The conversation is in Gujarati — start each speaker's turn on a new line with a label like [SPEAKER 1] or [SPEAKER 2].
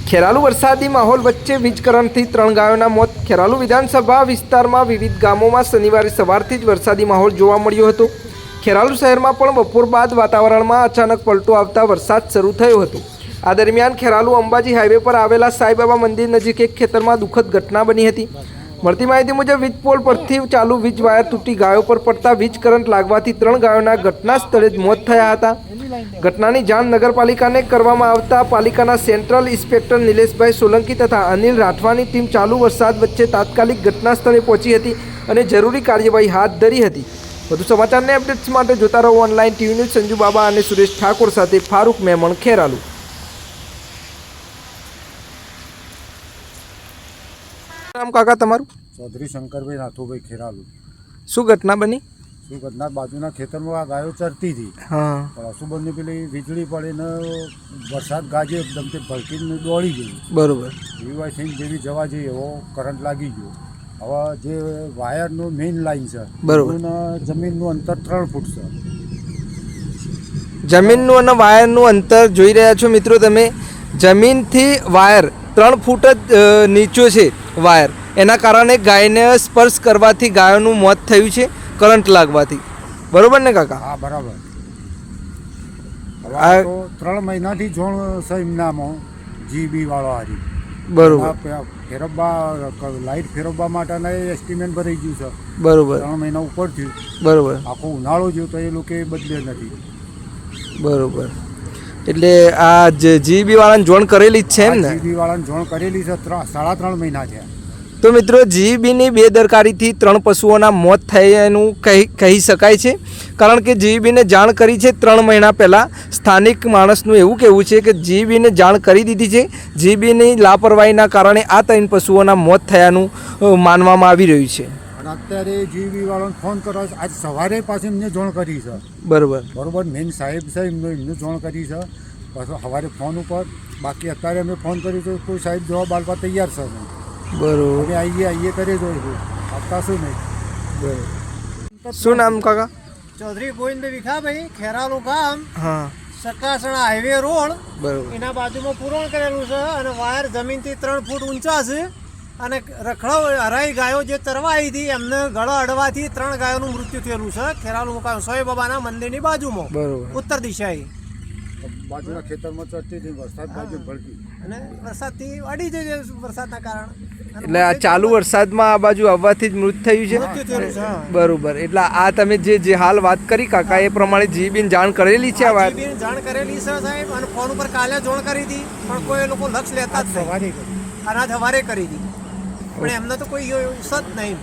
[SPEAKER 1] ખેરાલુ વરસાદી માહોલ વચ્ચે વીજકરણથી 3 ગાયોના મોત. ખેરાલુ વિધાનસભા વિસ્તારમાં વિવિધ ગામોમાં શનિવારે સવારથી જ વરસાદી માહોલ જોવા મળ્યો હતો. ખેરાલુ શહેરમાં પણ બપોર બાદ વાતાવરણમાં અચાનક પલટો આવતા વરસાદ શરૂ થયો હતો. આ દરમિયાન ખેરાલુ અંબાજી હાઈવે પર આવેલા સાંઈબાબા મંદિર નજીક એક ખેતરમાં દુઃખદ ઘટના બની હતી. મળતી માહિતી મુજબ વીજ પોલ પરથી ચાલુ વીજ વાયર તૂટી ગાયો પર પડતા વીજ કરંટ લાગવાથી 3 ગાયોના ઘટના સ્થળે જ મોત થયા હતા. ઘટનાની જાણ નગરપાલિકાને કરવામાં આવતા પાલિકાના સેન્ટ્રલ ઇન્સ્પેક્ટર નિલેશભાઈ સોલંકી તથા અનિલ રાઠવાની ટીમ ચાલુ વરસાદ વચ્ચે તાત્કાલિક ઘટના સ્થળે પહોંચી હતી અને જરૂરી કાર્યવાહી હાથ ધરી હતી. વધુ સમાચારને અપડેટ્સ માટે જોતા રહો ઓનલાઈન ટીવી ન્યૂઝ. સંજુ બાબા અને સુરેશ ઠાકોર સાથે ફારૂક મેમણ, ખેરાલુ. નામ કાકા તમારું?
[SPEAKER 2] ચૌધરી શંકરભાઈ નાથુભાઈ, ખેરાલુ.
[SPEAKER 1] શું ઘટના બની?
[SPEAKER 2] શું ઘટના? બાજુના ખેતરમાં આ ગાયો ચરતી હતી.
[SPEAKER 1] હા.
[SPEAKER 2] પણ અશુબનની પેલી વીજળી પડીને વરસાદ ગાજે એકદમ તે ભડકીને દોડી ગયું.
[SPEAKER 1] બરોબર.
[SPEAKER 2] વીવાય થઈને જેવી જવા જઈએ એવો કરંટ લાગી ગયો. હવે જે વાયરનું મેઇન લાઈન છે,
[SPEAKER 1] બરોબર,
[SPEAKER 2] જમીનનું અંતર 3 ફૂટ છે.
[SPEAKER 1] જમીનનું અને વાયરનું અંતર જોઈ રહ્યા છો મિત્રો તમે. જમીનથી વાયર 3 ફૂટ જ નીચો છે વાયર. એના કારણે ગાયને સ્પર્શ કરવાથી ગાયોનું મોત થયું છે, કરંટ લાગવાથી. બરોબર ને કાકા?
[SPEAKER 2] હા, બરાબર. આ તો 3 મહિનાથી જોણ છે એમનામાં જીબી વાળો હારી.
[SPEAKER 1] બરોબર.
[SPEAKER 2] ફેરવવા લાઇટ ફેરવવા માટેના એસ્ટિમેટ ભરાઈ ગયું છે.
[SPEAKER 1] બરોબર.
[SPEAKER 2] 3 મહિના ઉપર થયું.
[SPEAKER 1] બરોબર.
[SPEAKER 2] આખો ઉનાળો જેવું તો એ લોકો બદલે નથી.
[SPEAKER 1] બરોબર. એટલે આ જીબી વાળાને જોણ કરેલી જ છે એમ ને?
[SPEAKER 2] જીબી વાળાને જોણ કરેલી છે. 3.5 મહિના થયા.
[SPEAKER 1] તો મિત્રો, જીબીની બેદરકારીથી 3 પશુઓના મોત થયાનું કહી શકાય છે. કારણ કે જીબીને જાણ કરી છે 3 મહિના પહેલાં. સ્થાનિક માણસનું એવું કહેવું છે કે જીબીને જાણ કરી દીધી છે. જીબીની લાપરવાહીના કારણે આ 3 પશુઓના મોત થયાનું માનવામાં આવી રહ્યું છે.
[SPEAKER 2] અને અત્યારે જીબી વાળાને ફોન કરો, આજ સવારે પાછી એમને જોણ કરી છે.
[SPEAKER 1] બરોબર.
[SPEAKER 2] બરોબર. મેન સાહેબ છે એમને જોણ કરી છે. પાછો સવારે ફોન ઉપર. બાકી અત્યારે અમે ફોન કર્યું તો કોઈ સાહેબ જવાબ આપવા તૈયાર છે નહીં.
[SPEAKER 1] બરોબર.
[SPEAKER 2] હવે આઈએ કરી જોઈશું. આપતા શું નહીં.
[SPEAKER 1] બરોબર. શું નામ કાકા?
[SPEAKER 3] ચૌધરી ગોવિંદ વિખાભાઈ, ખેરાલુ ગામ.
[SPEAKER 1] હા.
[SPEAKER 3] સકાસણા હાઈવે રોડ.
[SPEAKER 1] બરોબર.
[SPEAKER 3] એના બાજુમાં પૂરણ કરેલું છે અને વાયર જમીનથી 3 ફૂટ ઊંચા છે. અને રખડાવ હરાઈ ગાયો જે ચરવા આવી હતી એમને ગળો અડવાથી 3 ગાયોનું મૃત્યુ થયેલું છે ખેરાલુ મુકામ સાંઈબાબાના મંદિરની બાજુમાં.
[SPEAKER 1] બરોબર.
[SPEAKER 3] ઉત્તર દિશાએ
[SPEAKER 2] બાજુના ખેતરમાં ચડતી હતી. વરસાદ બાજુ ભડકી
[SPEAKER 3] અને વરસાદથી અડી જઈ વરસાદના કારણે.
[SPEAKER 1] એટલે આ ચાલુ વરસાદમાં આ બાજુ આવવાથી જ મૃત્યુ થયું છે.
[SPEAKER 3] મૃત્યુ થયેલું છે.
[SPEAKER 1] બરોબર. એટલે આ તમે જે હાલ વાત કરી કાકા એ પ્રમાણે જીબીને જાણ કરેલી છે? આ વાત
[SPEAKER 3] જીબીને જાણ કરેલી છે સાહેબ. અને ફોન ઉપર કાલે જોણ કરી હતી પણ કોઈ લોકો લક્ષ લેતા જ નહીં.
[SPEAKER 2] સવારે
[SPEAKER 3] અને સવારે કરી હતી પણ એમને તો કોઈ સત નહીં.